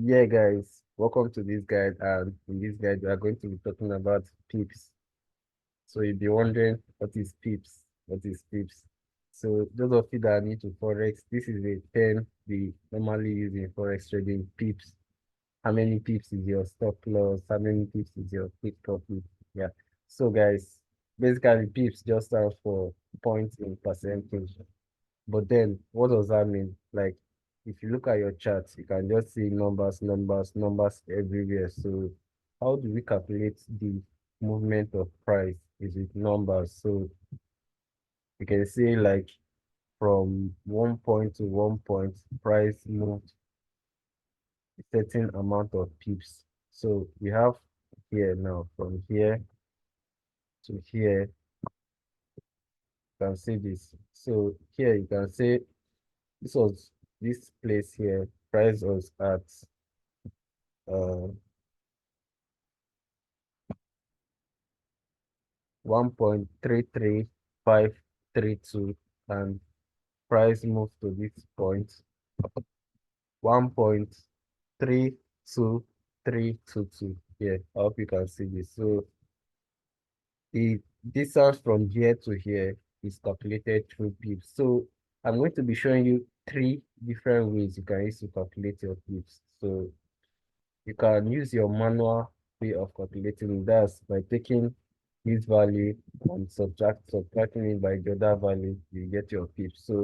Yeah, guys, welcome to this guide. And in this guide, we are going to be talking about pips. So you'll be wondering, what is pips? What is pips? So those of you that are new to Forex, this is a term we normally use in Forex trading. Pips. How many pips is your stop loss? How many pips is your quick profit? Yeah. So guys, basically pips just stands for points in percentage. But then, what does that mean? Like, if you look at your charts, you can just see numbers, numbers, numbers everywhere. So, how do we calculate the movement of price? Is with numbers. So, you can see like from one point to one point, price moved a certain amount of pips. So, we have here now from here to here, you can see this. So, here you can say this was this place here, price was at 1.33532 and price moved to this point 1.32322. Yeah, I hope you can see this. So the distance from here to here is calculated through pips. So I'm going to be showing you three different ways you can use to calculate your pips. So you can use your manual way of calculating. That's by taking this value and subtracting it by the other value, you get your pips. So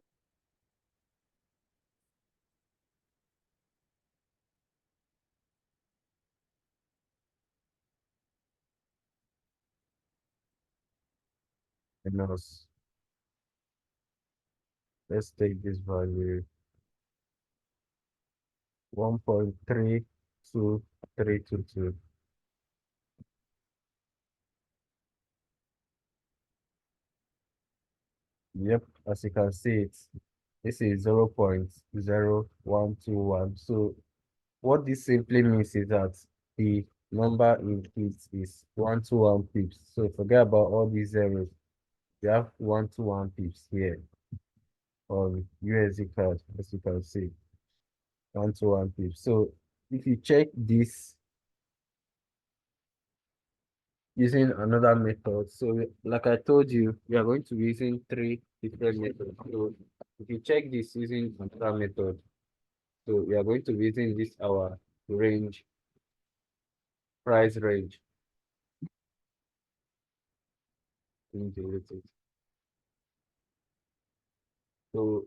minus, let's take this value 1.32322. Yep, as you can see it, this is 0.0121. So what this simply means is that the number in pips is 121 pips. So forget about all these zeros. You have 121 pips here on USD card, as you can see, 121 pips. So if you check this using another method, so like I told you, we are going to be using three different methods. So if you check this using another method, so we are going to be using this our range, price range. So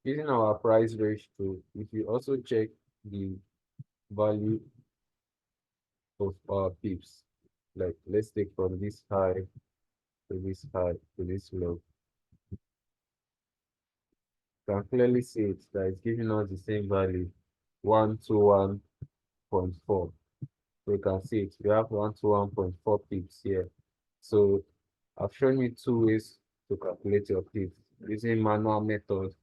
using our price range to, if you also check the value of our pips, like let's take from this high to this high to this low, you can clearly see it that it's giving us the same value, 121.4. So you can see it, we have 121.4 pips here. So I've shown you two ways to calculate your pips using manual method,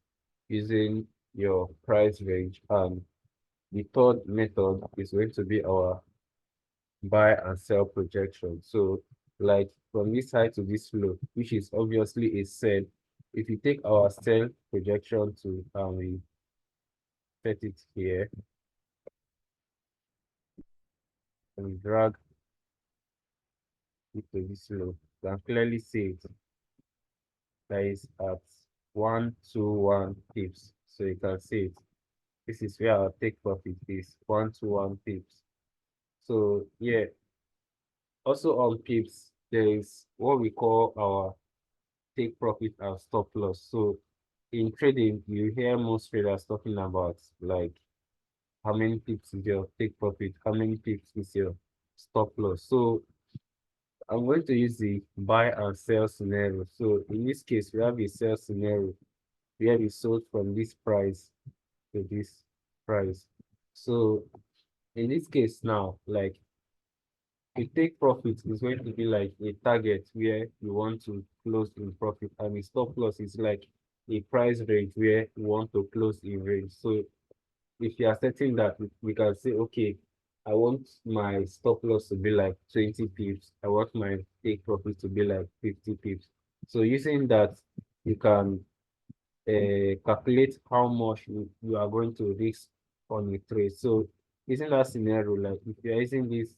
using your price range, and the third method is going to be our buy and sell projection. So like from this high to this low, which is obviously a sell. If you take our sell projection to and we set it here and we drag it to this low, you can clearly see it that is at 121 pips. So you can see it. This is where our take profit is, 121 pips. So yeah, also on pips, there is what we call our take profit and stop loss. So in trading, you hear most traders talking about like how many pips is your take profit, how many pips is your stop loss. So I'm going to use the buy and sell scenario. So in this case, we have a sell scenario where we sold from this price to this price. So in this case now, like a take profit is going to be like a target where you want to close in profit, and a stop loss is like a price range where you want to close in range. So if you are setting that, we can say, okay, I want my stop loss to be like 20 pips. I want my take profit to be like 50 pips. So using that, you can calculate how much you are going to risk on a trade. So Isn't that scenario, like if you're using this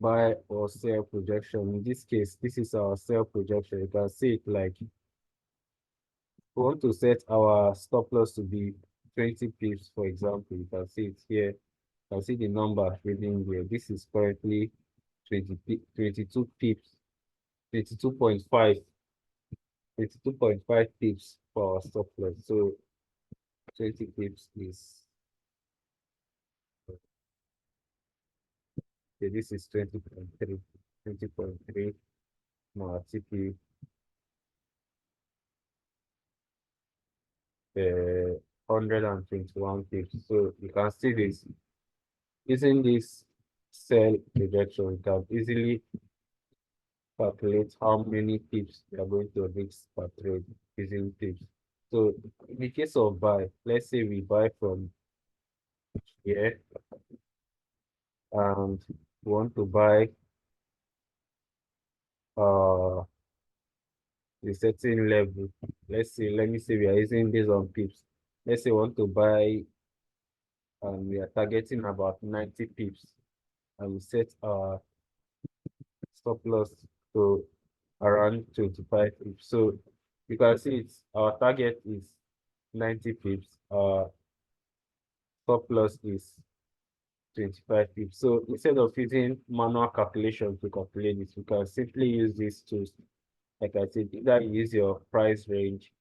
buy or sell projection, in this case, this is our sell projection. You can see it like we want to set our stop loss to be 20 pips, for example. You can see it here. You can see the number reading here. This is currently 22 pips, 22.5, 22.5 pips for our stop loss. So 20 pips is, okay, this is 20.3, 20.3 more TP, 121 pips. So you can see this using this cell projection, you can easily calculate how many pips you are going to reach per trade using pips. So in the case of buy, let's say we buy from here and want to buy uh a certain level. Let's say, let me say we are using this on pips. Let's say we want to buy and we are targeting about 90 pips and we set our stop loss to around 25 pips. So you can see it's our target is 90 pips. Stop loss is 25 pips. So instead of using manual calculation to calculate this, you can simply use these tools. Like I said, either you use your price range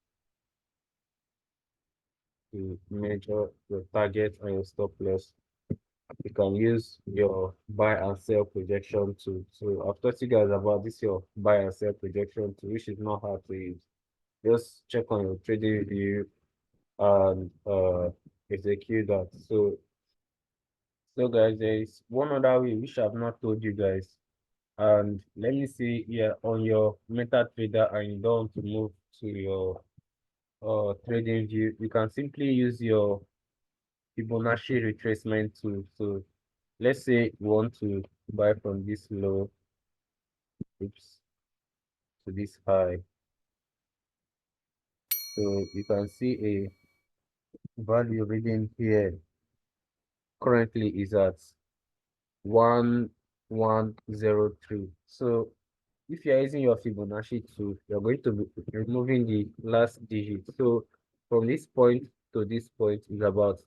to measure your target and your stop loss. You can use your buy and sell projection tool. So I've taught you guys about this your buy and sell projection tool, which is not hard to use. Just check on your trading view and execute that. So guys, there is one other way which I've not told you guys. And let me see here on your MetaTrader and you don't want to move to your trading view, you can simply use your Fibonacci retracement tool. So let's say you want to buy from this low, oops, to this high. So you can see a value reading here currently is at 1103. So if you're using your Fibonacci tool, you're going to be removing the last digit. So from this point to this point is about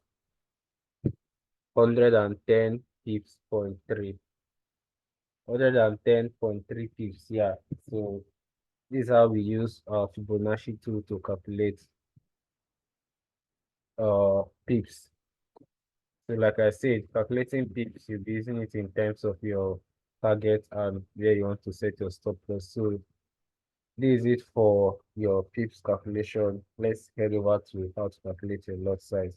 110 pips point three. 110.3 pips, yeah. So this is how we use our Fibonacci tool to calculate pips. So like I said, calculating pips, you'll be using it in terms of your target and where you want to set your stop loss. So this is it for your pips calculation. Let's head over to how to calculate your lot size.